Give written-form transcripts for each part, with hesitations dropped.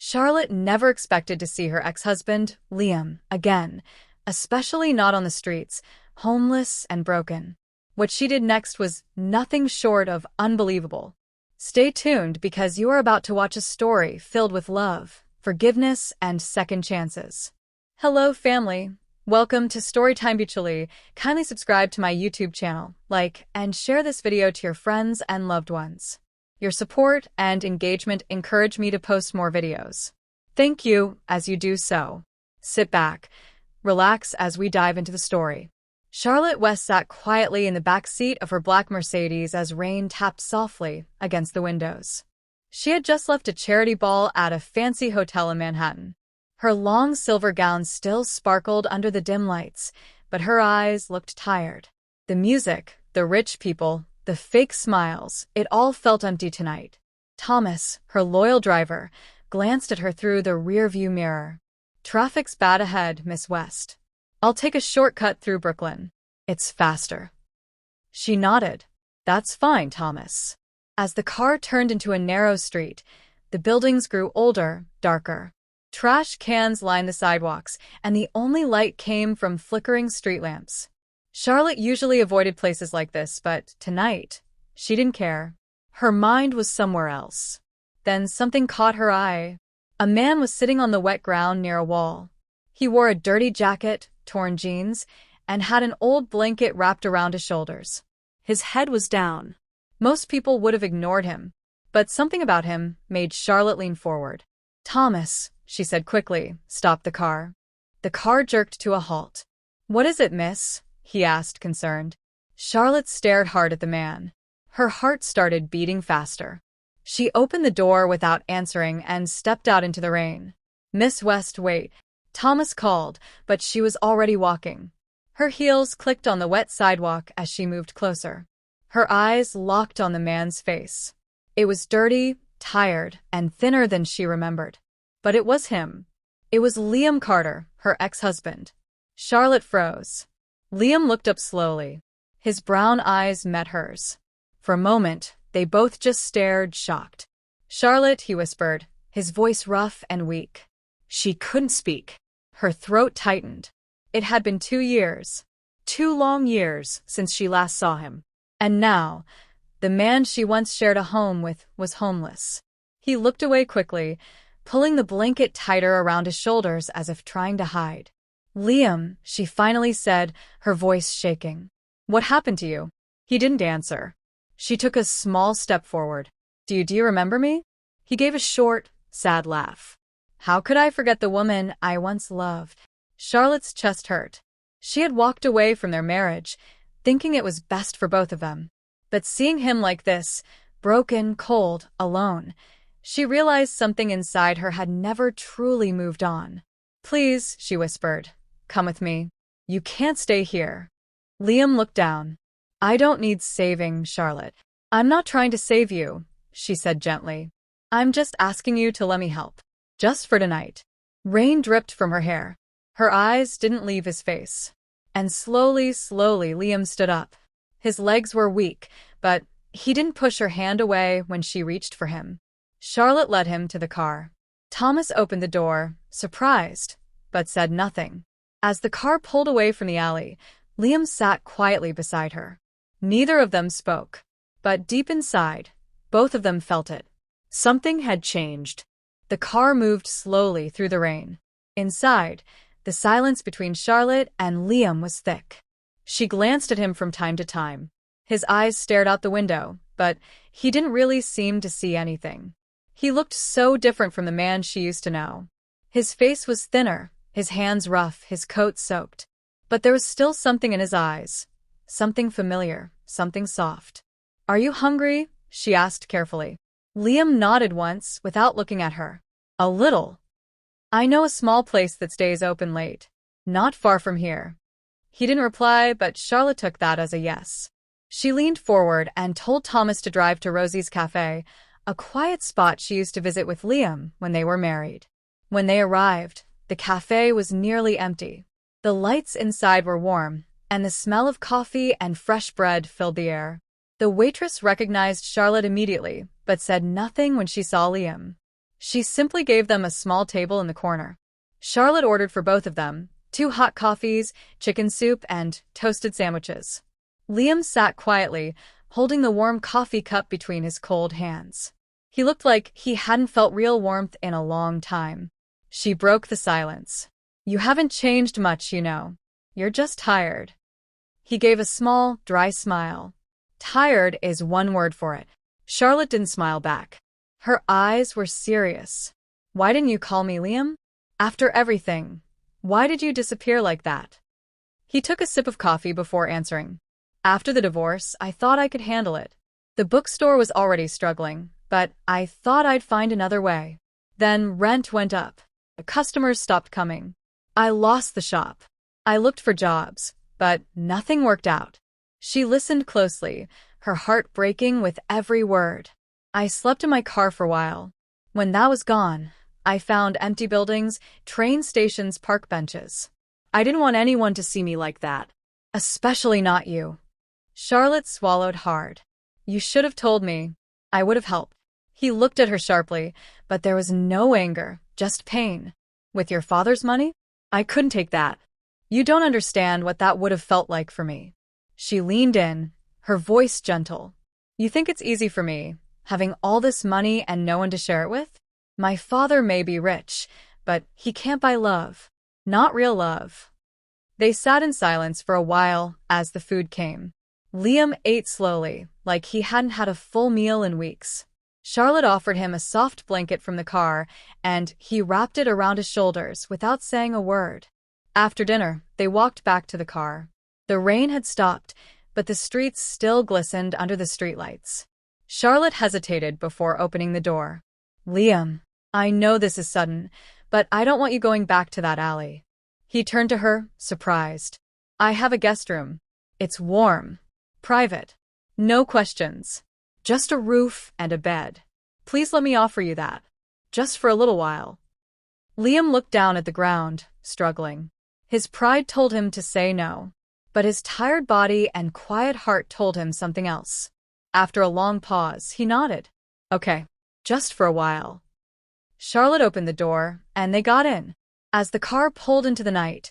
Charlotte never expected to see her ex-husband, Liam, again, especially not on the streets, homeless and broken. What she did next was nothing short of unbelievable. Stay tuned because you are about to watch a story filled with love, forgiveness, and second chances. Hello, family. Welcome to Storytime Mutually. Kindly subscribe to my YouTube channel, like, and share this video to your friends and loved ones. Your support and engagement encourage me to post more videos. Thank you as you do so. Sit back, relax as we dive into the story. Charlotte West sat quietly in the back seat of her black Mercedes as rain tapped softly against the windows. She had just left a charity ball at a fancy hotel in Manhattan. Her long silver gown still sparkled under the dim lights, but her eyes looked tired. The music, the rich people, the fake smiles, it all felt empty tonight. Thomas, her loyal driver, glanced at her through the rearview mirror. "Traffic's bad ahead, Miss West. I'll take a shortcut through Brooklyn. It's faster." She nodded. "That's fine, Thomas." As the car turned into a narrow street, the buildings grew older, darker. Trash cans lined the sidewalks, and the only light came from flickering street lamps. Charlotte usually avoided places like this, but tonight, she didn't care. Her mind was somewhere else. Then something caught her eye. A man was sitting on the wet ground near a wall. He wore a dirty jacket, torn jeans, and had an old blanket wrapped around his shoulders. His head was down. Most people would have ignored him, but something about him made Charlotte lean forward. "Thomas," she said quickly, "stop the car." The car jerked to a halt. "What is it, miss?" he asked, concerned. Charlotte stared hard at the man. Her heart started beating faster. She opened the door without answering and stepped out into the rain. "Miss West, wait," Thomas called, but she was already walking. Her heels clicked on the wet sidewalk as she moved closer. Her eyes locked on the man's face. It was dirty, tired, and thinner than she remembered. But it was him. It was Liam Carter, her ex-husband. Charlotte froze. Liam looked up slowly. His brown eyes met hers. For a moment, they both just stared, shocked. "Charlotte," he whispered, his voice rough and weak. She couldn't speak. Her throat tightened. It had been 2 years. 2 long years since she last saw him. And now, the man she once shared a home with was homeless. He looked away quickly, pulling the blanket tighter around his shoulders as if trying to hide. "Liam," she finally said, her voice shaking. "What happened to you?" He didn't answer. She took a small step forward. Do you remember me?" He gave a short, sad laugh. "How could I forget the woman I once loved?" Charlotte's chest hurt. She had walked away from their marriage, thinking it was best for both of them. But seeing him like this, broken, cold, alone, she realized something inside her had never truly moved on. "Please," she whispered, "come with me. You can't stay here." Liam looked down. "I don't need saving, Charlotte. I'm not trying to save you," she said gently. "I'm just asking you to let me help. Just for tonight." Rain dripped from her hair. Her eyes didn't leave his face. And slowly, Liam stood up. His legs were weak, but he didn't push her hand away when she reached for him. Charlotte led him to the car. Thomas opened the door, surprised, but said nothing. As the car pulled away from the alley, Liam sat quietly beside her. Neither of them spoke, but deep inside, both of them felt it. Something had changed. The car moved slowly through the rain. Inside, the silence between Charlotte and Liam was thick. She glanced at him from time to time. His eyes stared out the window, but he didn't really seem to see anything. He looked so different from the man she used to know. His face was thinner, his hands rough, his coat soaked. But there was still something in his eyes. Something familiar, something soft. "Are you hungry?" she asked carefully. Liam nodded once without looking at her. "A little. I know a small place that stays open late. Not far from here." He didn't reply, but Charlotte took that as a yes. She leaned forward and told Thomas to drive to Rosie's Cafe, a quiet spot she used to visit with Liam when they were married. When they arrived, the cafe was nearly empty. The lights inside were warm, and the smell of coffee and fresh bread filled the air. The waitress recognized Charlotte immediately, but said nothing when she saw Liam. She simply gave them a small table in the corner. Charlotte ordered for both of them, 2 hot coffees, chicken soup, and toasted sandwiches. Liam sat quietly, holding the warm coffee cup between his cold hands. He looked like he hadn't felt real warmth in a long time. She broke the silence. "You haven't changed much, you know. You're just tired." He gave a small, dry smile. Tired is one word for it. Charlotte didn't smile back. Her eyes were serious. "Why didn't you call me, Liam? After everything, why did you disappear like that?" He took a sip of coffee before answering. "After the divorce, I thought I could handle it. The bookstore was already struggling, but I thought I'd find another way. Then rent went up. The customers stopped coming. I lost the shop. I looked for jobs, but nothing worked out." She listened closely, her heart breaking with every word. "I slept in my car for a while. When that was gone, I found empty buildings, train stations, park benches. I didn't want anyone to see me like that. Especially not you." Charlotte swallowed hard. "You should have told me. I would have helped." He looked at her sharply, but there was no anger, just pain. "With your father's money? I couldn't take that. You don't understand what that would have felt like for me." She leaned in, her voice gentle. "You think it's easy for me, having all this money and no one to share it with? My father may be rich, but he can't buy love. Not real love." They sat in silence for a while as the food came. Liam ate slowly, like he hadn't had a full meal in weeks. Charlotte offered him a soft blanket from the car, and he wrapped it around his shoulders without saying a word. After dinner, they walked back to the car. The rain had stopped, but the streets still glistened under the streetlights. Charlotte hesitated before opening the door. "Liam, I know this is sudden, but I don't want you going back to that alley." He turned to her, surprised. "I have a guest room. It's warm. Private. No questions. Just a roof and a bed. Please let me offer you that. Just for a little while." Liam looked down at the ground, struggling. His pride told him to say no, but his tired body and quiet heart told him something else. After a long pause, he nodded. "Okay, just for a while." Charlotte opened the door, and they got in. As the car pulled into the night,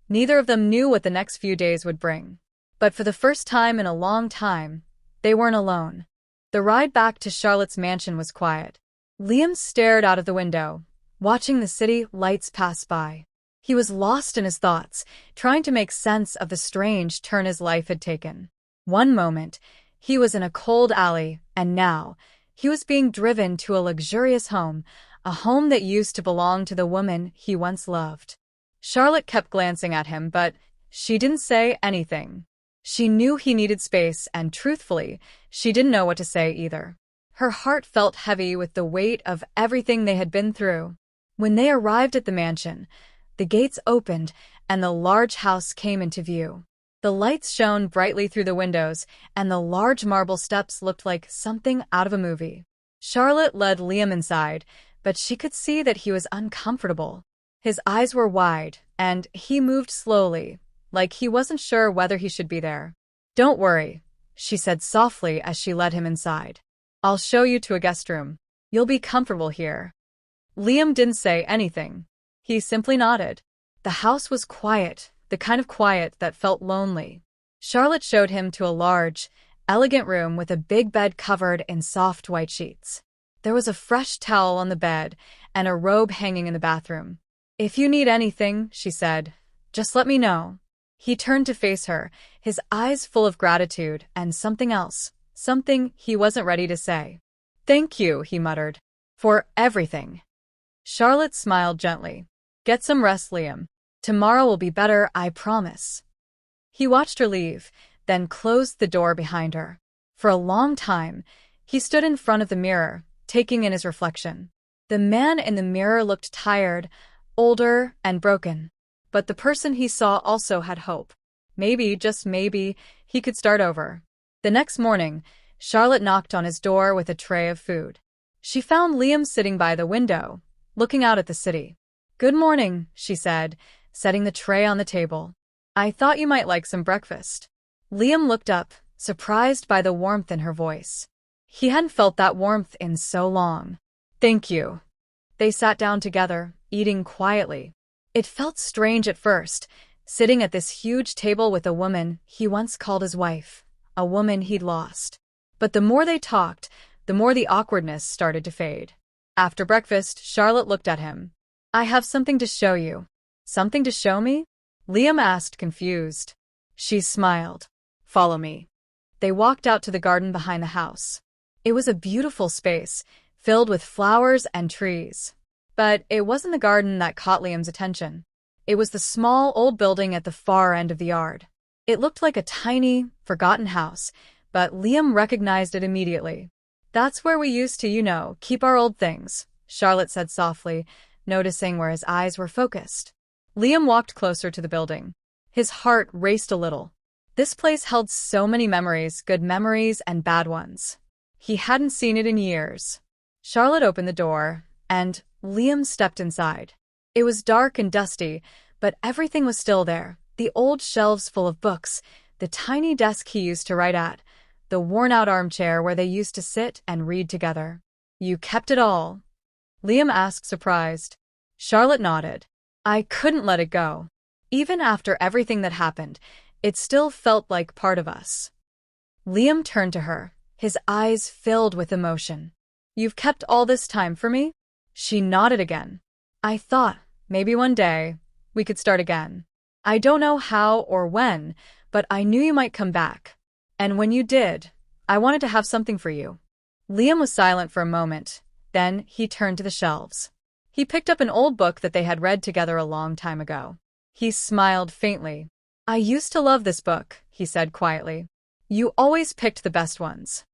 neither of them knew what the next few days would bring. But for the first time in a long time, they weren't alone. The ride back to Charlotte's mansion was quiet. Liam stared out of the window, watching the city lights pass by. He was lost in his thoughts, trying to make sense of the strange turn his life had taken. One moment, he was in a cold alley, and now, he was being driven to a luxurious home, a home that used to belong to the woman he once loved. Charlotte kept glancing at him, but she didn't say anything. She knew he needed space, and truthfully, she didn't know what to say either. Her heart felt heavy with the weight of everything they had been through. When they arrived at the mansion, the gates opened and the large house came into view. The lights shone brightly through the windows, and the large marble steps looked like something out of a movie. Charlotte led Liam inside, but she could see that he was uncomfortable. His eyes were wide, and he moved slowly, like he wasn't sure whether he should be there. "Don't worry," she said softly as she led him inside. "I'll show you to a guest room. You'll be comfortable here." Liam didn't say anything. He simply nodded. The house was quiet, the kind of quiet that felt lonely. Charlotte showed him to a large, elegant room with a big bed covered in soft white sheets. There was a fresh towel on the bed and a robe hanging in the bathroom. "If you need anything," she said, "just let me know." He turned to face her, his eyes full of gratitude and something else, something he wasn't ready to say. "Thank you," he muttered, "for everything." Charlotte smiled gently. "Get some rest, Liam. Tomorrow will be better, I promise." He watched her leave, then closed the door behind her. For a long time, he stood in front of the mirror, taking in his reflection. The man in the mirror looked tired, older, and broken. But the person he saw also had hope. Maybe, just maybe, he could start over. The next morning, Charlotte knocked on his door with a tray of food. She found Liam sitting by the window, looking out at the city. "Good morning," she said, setting the tray on the table. "I thought you might like some breakfast." Liam looked up, surprised by the warmth in her voice. He hadn't felt that warmth in so long. "Thank you." They sat down together, eating quietly. It felt strange at first, sitting at this huge table with a woman he once called his wife, a woman he'd lost. But the more they talked, the more the awkwardness started to fade. After breakfast, Charlotte looked at him. "I have something to show you." "Something to show me?" Liam asked, confused. She smiled. "Follow me." They walked out to the garden behind the house. It was a beautiful space, filled with flowers and trees. But it wasn't the garden that caught Liam's attention. It was the small, old building at the far end of the yard. It looked like a tiny, forgotten house, but Liam recognized it immediately. "That's where we used to, keep our old things," Charlotte said softly, noticing where his eyes were focused. Liam walked closer to the building. His heart raced a little. This place held so many memories, good memories and bad ones. He hadn't seen it in years. Charlotte opened the door, and Liam stepped inside. It was dark and dusty, but everything was still there. The old shelves full of books, the tiny desk he used to write at, the worn-out armchair where they used to sit and read together. "You kept it all?" Liam asked, surprised. Charlotte nodded. "I couldn't let it go. Even after everything that happened, it still felt like part of us." Liam turned to her, his eyes filled with emotion. "You've kept all this time for me?" She nodded again. "I thought, maybe one day, we could start again. I don't know how or when, but I knew you might come back. And when you did, I wanted to have something for you." Liam was silent for a moment. Then he turned to the shelves. He picked up an old book that they had read together a long time ago. He smiled faintly. "I used to love this book," he said quietly. "You always picked the best ones."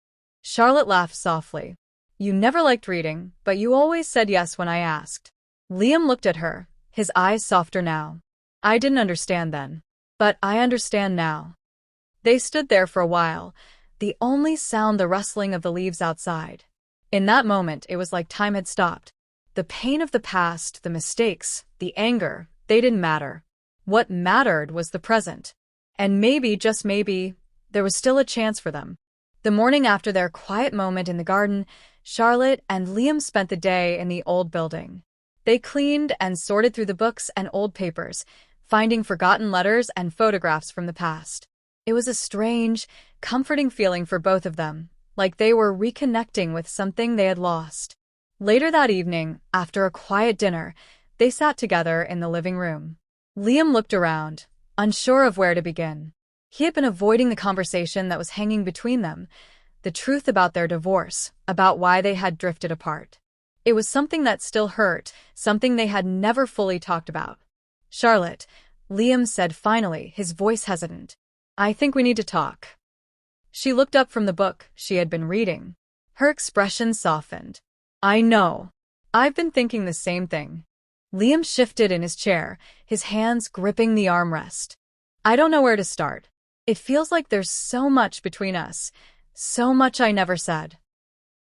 Charlotte laughed softly. "You never liked reading, but you always said yes when I asked." Liam looked at her, his eyes softer now. "I didn't understand then, but I understand now." They stood there for a while, the only sound the rustling of the leaves outside. In that moment, it was like time had stopped. The pain of the past, the mistakes, the anger, they didn't matter. What mattered was the present. And maybe, just maybe, there was still a chance for them. The morning after their quiet moment in the garden, Charlotte and Liam spent the day in the old building. They cleaned and sorted through the books and old papers, finding forgotten letters and photographs from the past. It was a strange, comforting feeling for both of them, like they were reconnecting with something they had lost. Later that evening, after a quiet dinner, they sat together in the living room. Liam looked around, unsure of where to begin. He had been avoiding the conversation that was hanging between them, the truth about their divorce, about why they had drifted apart. It was something that still hurt, something they had never fully talked about. "Charlotte," Liam said finally, his voice hesitant, "I think we need to talk." She looked up from the book she had been reading. Her expression softened. "I know. I've been thinking the same thing." Liam shifted in his chair, his hands gripping the armrest. "I don't know where to start. It feels like there's so much between us, so much I never said."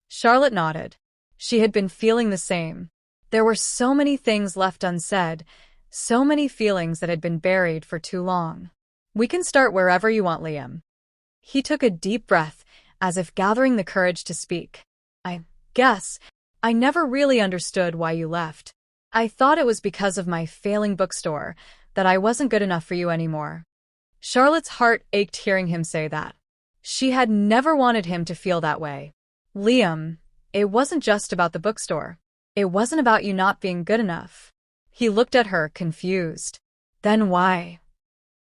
Charlotte nodded. She had been feeling the same. There were so many things left unsaid, so many feelings that had been buried for too long. "We can start wherever you want, Liam." He took a deep breath, as if gathering the courage to speak. "I guess I never really understood why you left. I thought it was because of my failing bookstore, that I wasn't good enough for you anymore." Charlotte's heart ached hearing him say that. She had never wanted him to feel that way. "Liam, it wasn't just about the bookstore. It wasn't about you not being good enough." He looked at her, confused. "Then why?"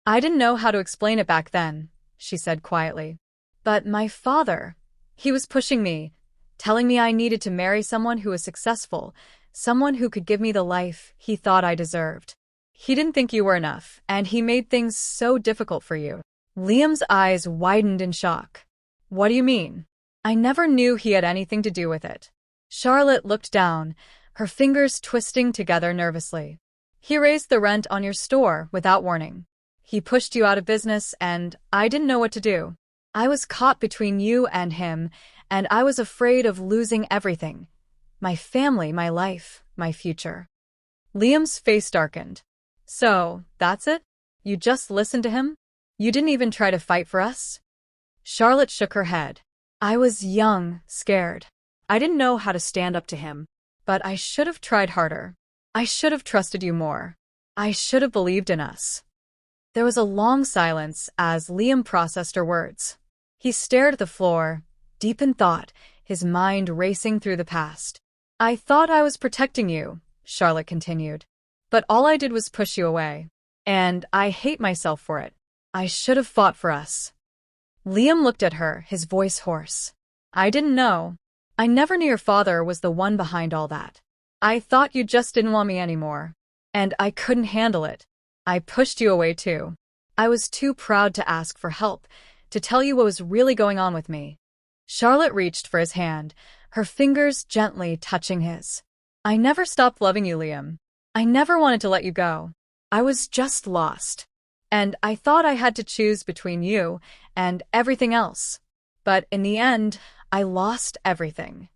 "I didn't know how to explain it back then," she said quietly. "But my father, he was pushing me, telling me I needed to marry someone who was successful, someone who could give me the life he thought I deserved. He didn't think you were enough, and he made things so difficult for you." Liam's eyes widened in shock. "What do you mean?" "I never knew he had anything to do with it." Charlotte looked down, her fingers twisting together nervously. "He raised the rent on your store without warning. He pushed you out of business, and I didn't know what to do. I was caught between you and him, and I was afraid of losing everything. My family, my life, my future." Liam's face darkened. "So, that's it? You just listened to him? You didn't even try to fight for us?" Charlotte shook her head. "I was young, scared. I didn't know how to stand up to him. But I should have tried harder. I should have trusted you more. I should have believed in us." There was a long silence as Liam processed her words. He stared at the floor, deep in thought, his mind racing through the past. "I thought I was protecting you," Charlotte continued. "But all I did was push you away. And I hate myself for it. I should have fought for us." Liam looked at her, his voice hoarse. "I didn't know. I never knew your father was the one behind all that. I thought you just didn't want me anymore. And I couldn't handle it. I pushed you away too. I was too proud to ask for help, to tell you what was really going on with me." Charlotte reached for his hand, her fingers gently touching his. "I never stopped loving you, Liam. I never wanted to let you go. I was just lost. And I thought I had to choose between you and everything else. But in the end, I lost everything."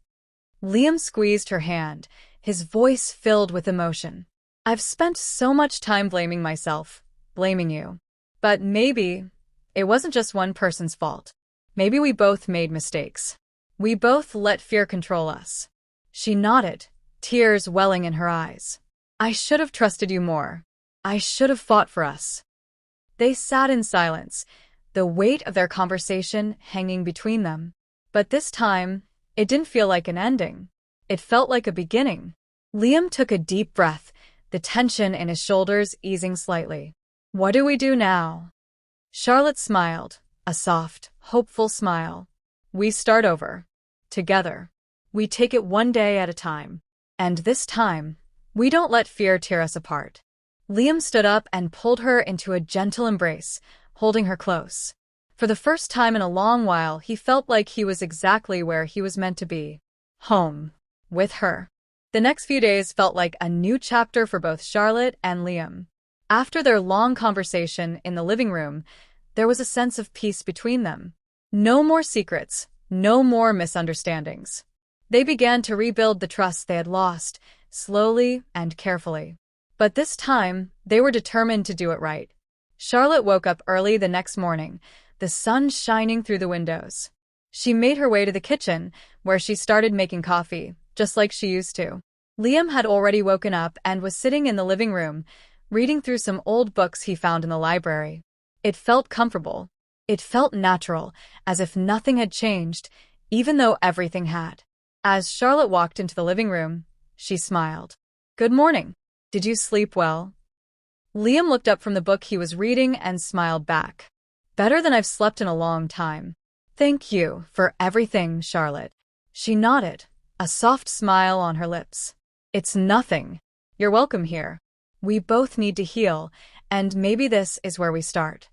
Liam squeezed her hand, his voice filled with emotion. "I've spent so much time blaming myself, blaming you. But maybe it wasn't just one person's fault. Maybe we both made mistakes. We both let fear control us." She nodded, tears welling in her eyes. "I should have trusted you more. I should have fought for us." They sat in silence, the weight of their conversation hanging between them. But this time, it didn't feel like an ending. It felt like a beginning. Liam took a deep breath, the tension in his shoulders easing slightly. "What do we do now?" Charlotte smiled, a soft, hopeful smile. "We start over. Together. We take it one day at a time. And this time, we don't let fear tear us apart." Liam stood up and pulled her into a gentle embrace, holding her close. For the first time in a long while, he felt like he was exactly where he was meant to be. Home. With her. The next few days felt like a new chapter for both Charlotte and Liam. After their long conversation in the living room, there was a sense of peace between them. No more secrets, no more misunderstandings. They began to rebuild the trust they had lost, slowly and carefully. But this time, they were determined to do it right. Charlotte woke up early the next morning, the sun shining through the windows. She made her way to the kitchen, where she started making coffee, just like she used to. Liam had already woken up and was sitting in the living room, reading through some old books he found in the library. It felt comfortable. It felt natural, as if nothing had changed, even though everything had. As Charlotte walked into the living room, she smiled. "Good morning. Did you sleep well?" Liam looked up from the book he was reading and smiled back. "Better than I've slept in a long time." "Thank you for everything, Charlotte." She nodded, a soft smile on her lips. "It's nothing. You're welcome here. We both need to heal, and maybe this is where we start."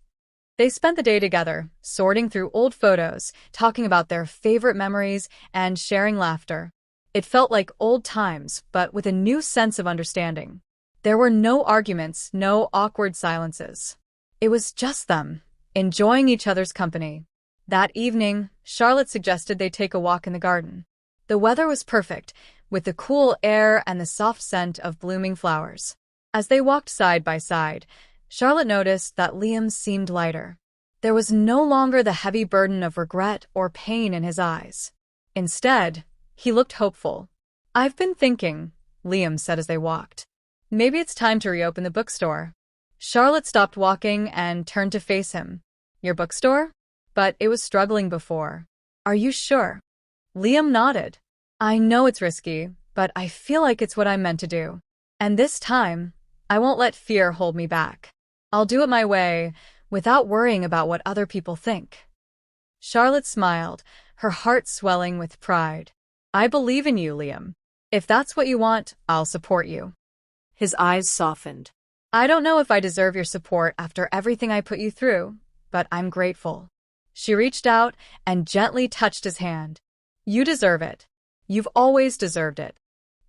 They spent the day together, sorting through old photos, talking about their favorite memories, and sharing laughter. It felt like old times, but with a new sense of understanding. There were no arguments, no awkward silences. It was just them, enjoying each other's company. That evening, Charlotte suggested they take a walk in the garden. The weather was perfect, with the cool air and the soft scent of blooming flowers. As they walked side by side, Charlotte noticed that Liam seemed lighter. There was no longer the heavy burden of regret or pain in his eyes. Instead, he looked hopeful. "I've been thinking," Liam said as they walked. "Maybe it's time to reopen the bookstore." Charlotte stopped walking and turned to face him. "Your bookstore?" "But it was struggling before." "Are you sure?" Liam nodded. "I know it's risky, but I feel like it's what I'm meant to do. And this time, I won't let fear hold me back. I'll do it my way, without worrying about what other people think." Charlotte smiled, her heart swelling with pride. "I believe in you, Liam. If that's what you want, I'll support you." His eyes softened. "I don't know if I deserve your support after everything I put you through, but I'm grateful." She reached out and gently touched his hand. "You deserve it. You've always deserved it."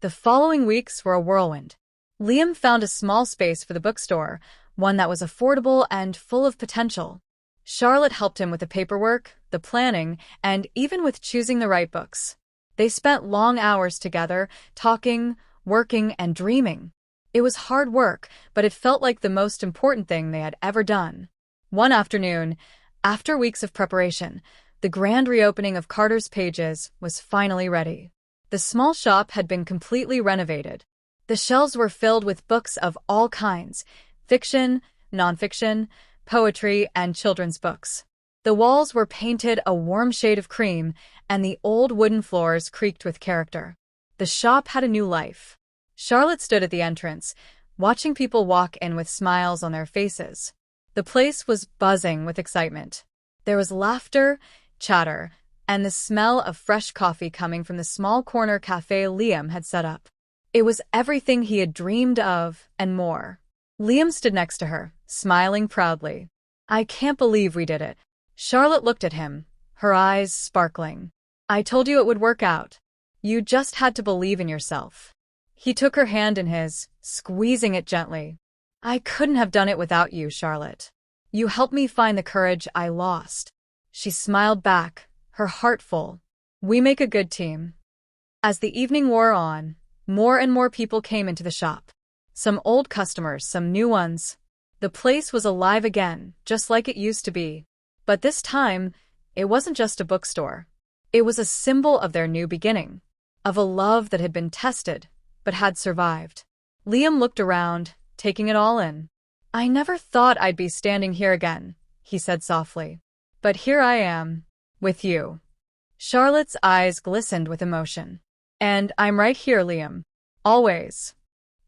The following weeks were a whirlwind. Liam found a small space for the bookstore, one that was affordable and full of potential. Charlotte helped him with the paperwork, the planning, and even with choosing the right books. They spent long hours together, talking, working, and dreaming. It was hard work, but it felt like the most important thing they had ever done. One afternoon, after weeks of preparation, the grand reopening of Carter's Pages was finally ready. The small shop had been completely renovated. The shelves were filled with books of all kinds: fiction, nonfiction, poetry, and children's books. The walls were painted a warm shade of cream, and the old wooden floors creaked with character. The shop had a new life. Charlotte stood at the entrance, watching people walk in with smiles on their faces. The place was buzzing with excitement. There was laughter, chatter, and the smell of fresh coffee coming from the small corner cafe Liam had set up. It was everything he had dreamed of and more. Liam stood next to her, smiling proudly. "I can't believe we did it." Charlotte looked at him, her eyes sparkling. "I told you it would work out. You just had to believe in yourself." He took her hand in his, squeezing it gently. "I couldn't have done it without you, Charlotte. You helped me find the courage I lost." She smiled back, her heart full. "We make a good team." As the evening wore on, more and more people came into the shop. Some old customers, some new ones. The place was alive again, just like it used to be. But this time, it wasn't just a bookstore. It was a symbol of their new beginning, of a love that had been tested, but had survived. Liam looked around, taking it all in. "I never thought I'd be standing here again," he said softly. "But here I am, with you." Charlotte's eyes glistened with emotion. "And I'm right here, Liam. Always."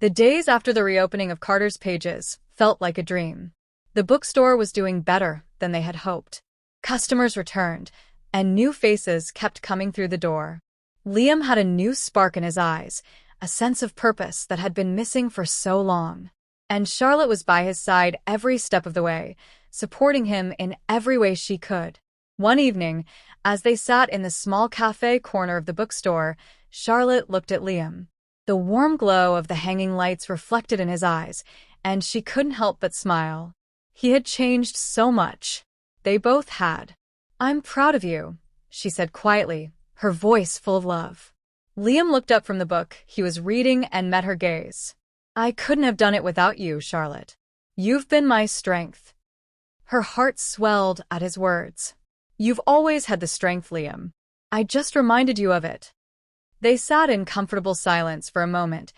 The days after the reopening of Carter's Pages felt like a dream. The bookstore was doing better than they had hoped. Customers returned, and new faces kept coming through the door. Liam had a new spark in his eyes, a sense of purpose that had been missing for so long. And Charlotte was by his side every step of the way, supporting him in every way she could. One evening, as they sat in the small cafe corner of the bookstore, Charlotte looked at Liam. The warm glow of the hanging lights reflected in his eyes, and she couldn't help but smile. He had changed so much. They both had. "I'm proud of you," she said quietly, her voice full of love. Liam looked up from the book he was reading and met her gaze. "I couldn't have done it without you, Charlotte. You've been my strength." Her heart swelled at his words. "You've always had the strength, Liam. I just reminded you of it." They sat in comfortable silence for a moment,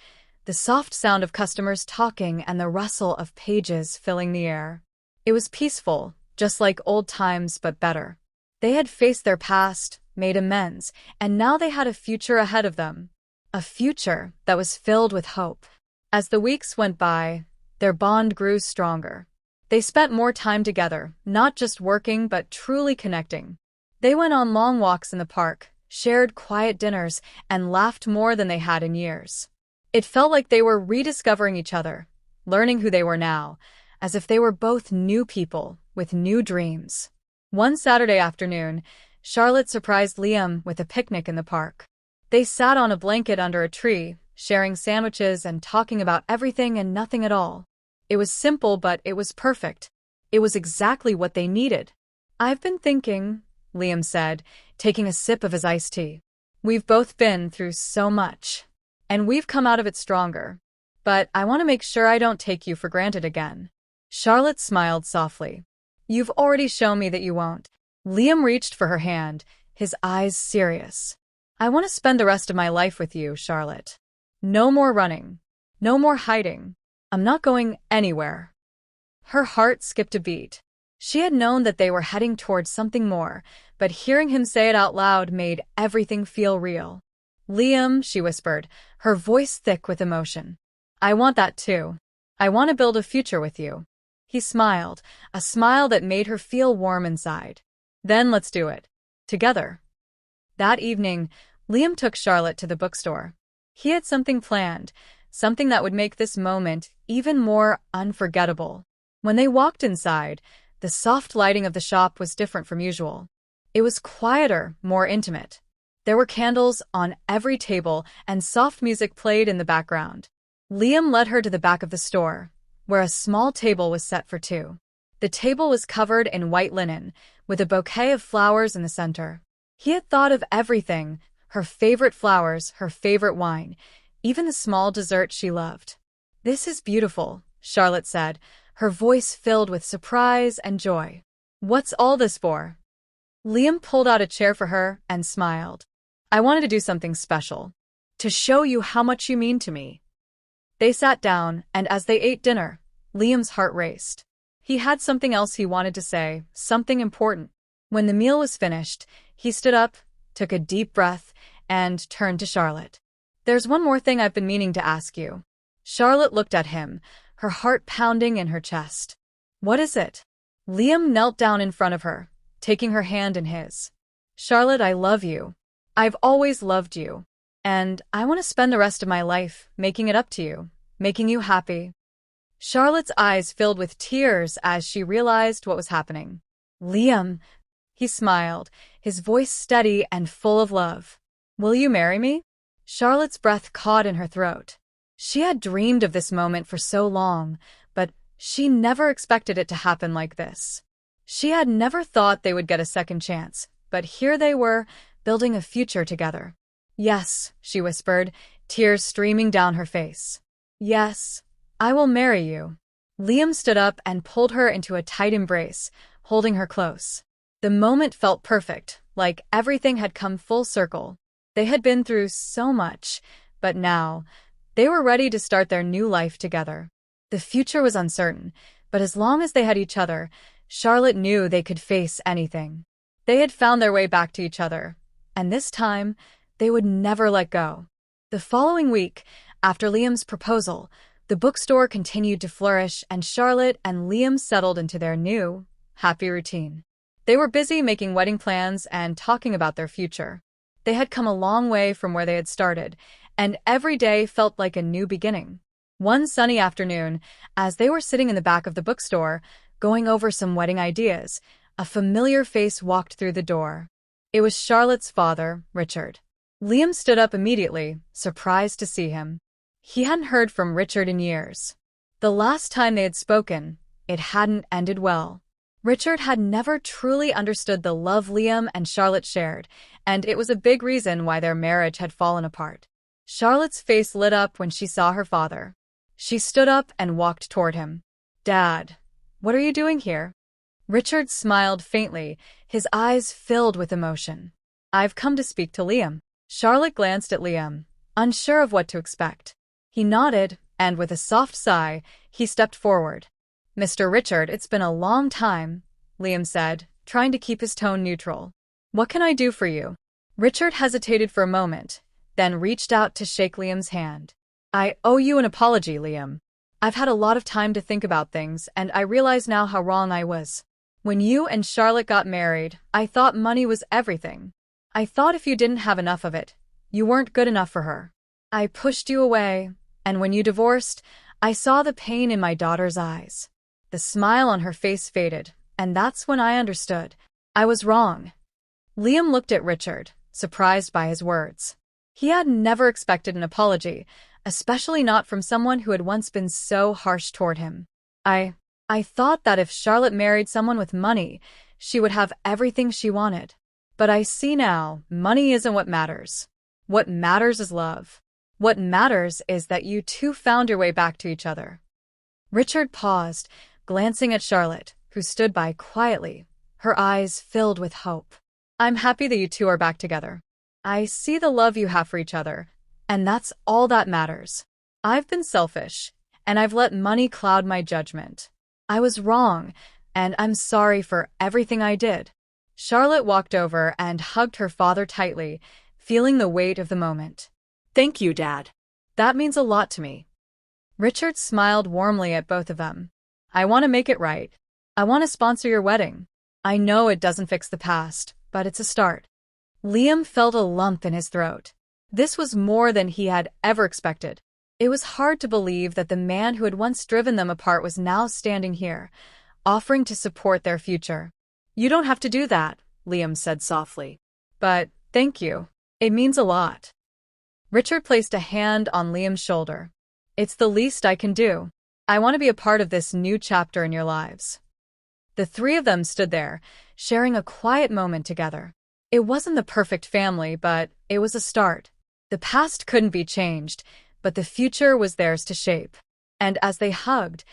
the soft sound of customers talking and the rustle of pages filling the air. It was peaceful, just like old times but better. They had faced their past, made amends, and now they had a future ahead of them. A future that was filled with hope. As the weeks went by, their bond grew stronger. They spent more time together, not just working but truly connecting. They went on long walks in the park, shared quiet dinners, and laughed more than they had in years. It felt like they were rediscovering each other, learning who they were now, as if they were both new people with new dreams. One Saturday afternoon, Charlotte surprised Liam with a picnic in the park. They sat on a blanket under a tree, sharing sandwiches and talking about everything and nothing at all. It was simple, but it was perfect. It was exactly what they needed. "I've been thinking," Liam said, taking a sip of his iced tea. "We've both been through so much, and we've come out of it stronger. But I want to make sure I don't take you for granted again." Charlotte smiled softly. "You've already shown me that you won't." Liam reached for her hand, his eyes serious. "I want to spend the rest of my life with you, Charlotte. No more running. No more hiding. I'm not going anywhere." Her heart skipped a beat. She had known that they were heading towards something more, but hearing him say it out loud made everything feel real. "Liam," she whispered, her voice thick with emotion. "I want that too. I want to build a future with you." He smiled, a smile that made her feel warm inside. "Then let's do it. Together." That evening, Liam took Charlotte to the bookstore. He had something planned, something that would make this moment even more unforgettable. When they walked inside, the soft lighting of the shop was different from usual. It was quieter, more intimate. There were candles on every table and soft music played in the background. Liam led her to the back of the store, where a small table was set for two. The table was covered in white linen, with a bouquet of flowers in the center. He had thought of everything: her favorite flowers, her favorite wine, even the small dessert she loved. "This is beautiful," Charlotte said, her voice filled with surprise and joy. "What's all this for?" Liam pulled out a chair for her and smiled. "I wanted to do something special. to show you how much you mean to me." They sat down, and as they ate dinner, Liam's heart raced. He had something else he wanted to say, something important. When the meal was finished, he stood up, took a deep breath, and turned to Charlotte. "There's one more thing I've been meaning to ask you." Charlotte looked at him, her heart pounding in her chest. "What is it?" Liam knelt down in front of her, taking her hand in his. "Charlotte, I love you. I've always loved you. And I want to spend the rest of my life making it up to you, making you happy." Charlotte's eyes filled with tears as she realized what was happening. "Liam," he smiled, his voice steady and full of love. "Will you marry me?" Charlotte's breath caught in her throat. She had dreamed of this moment for so long, but she never expected it to happen like this. She had never thought they would get a second chance, but here they were, building a future together. "Yes," she whispered, tears streaming down her face. "Yes, I will marry you." Liam stood up and pulled her into a tight embrace, holding her close. The moment felt perfect, like everything had come full circle. They had been through so much, but now, they were ready to start their new life together. The future was uncertain, but as long as they had each other, Charlotte knew they could face anything. They had found their way back to each other, and this time, they would never let go. The following week, after Liam's proposal, the bookstore continued to flourish and Charlotte and Liam settled into their new, happy routine. They were busy making wedding plans and talking about their future. They had come a long way from where they had started, and every day felt like a new beginning. One sunny afternoon, as they were sitting in the back of the bookstore, going over some wedding ideas, a familiar face walked through the door. It was Charlotte's father, Richard. Liam stood up immediately, surprised to see him. He hadn't heard from Richard in years. The last time they had spoken, it hadn't ended well. Richard had never truly understood the love Liam and Charlotte shared, and it was a big reason why their marriage had fallen apart. Charlotte's face lit up when she saw her father. She stood up and walked toward him. "Dad, what are you doing here?" Richard smiled faintly, his eyes filled with emotion. "I've come to speak to Liam." Charlotte glanced at Liam, unsure of what to expect. He nodded, and with a soft sigh, he stepped forward. "Mr. Richard, it's been a long time," Liam said, trying to keep his tone neutral. "What can I do for you?" Richard hesitated for a moment, then reached out to shake Liam's hand. "I owe you an apology, Liam. I've had a lot of time to think about things, and I realize now how wrong I was. When you and Charlotte got married, I thought money was everything. I thought if you didn't have enough of it, you weren't good enough for her. I pushed you away, and when you divorced, I saw the pain in my daughter's eyes. The smile on her face faded, and that's when I understood. I was wrong." Liam looked at Richard, surprised by his words. He had never expected an apology, especially not from someone who had once been so harsh toward him. I thought that if Charlotte married someone with money, she would have everything she wanted. But I see now, money isn't what matters. What matters is love. What matters is that you two found your way back to each other." Richard paused, glancing at Charlotte, who stood by quietly, her eyes filled with hope. "I'm happy that you two are back together. I see the love you have for each other, and that's all that matters. I've been selfish, and I've let money cloud my judgment. I was wrong, and I'm sorry for everything I did." Charlotte walked over and hugged her father tightly, feeling the weight of the moment. "Thank you, Dad. That means a lot to me." Richard smiled warmly at both of them. "I want to make it right. I want to sponsor your wedding. I know it doesn't fix the past, but it's a start." Liam felt a lump in his throat. This was more than he had ever expected. It was hard to believe that the man who had once driven them apart was now standing here, offering to support their future. "You don't have to do that," Liam said softly. "But thank you. It means a lot." Richard placed a hand on Liam's shoulder. "It's the least I can do. I want to be a part of this new chapter in your lives." The three of them stood there, sharing a quiet moment together. It wasn't the perfect family, but it was a start. The past couldn't be changed, but the future was theirs to shape. And as they hugged,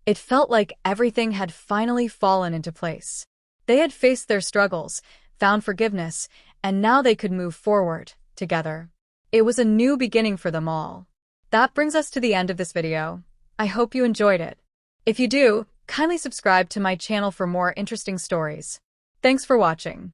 it felt like everything had finally fallen into place. They had faced their struggles, found forgiveness, and now they could move forward, together. It was a new beginning for them all. That brings us to the end of this video. I hope you enjoyed it. If you do, kindly subscribe to my channel for more interesting stories. Thanks for watching.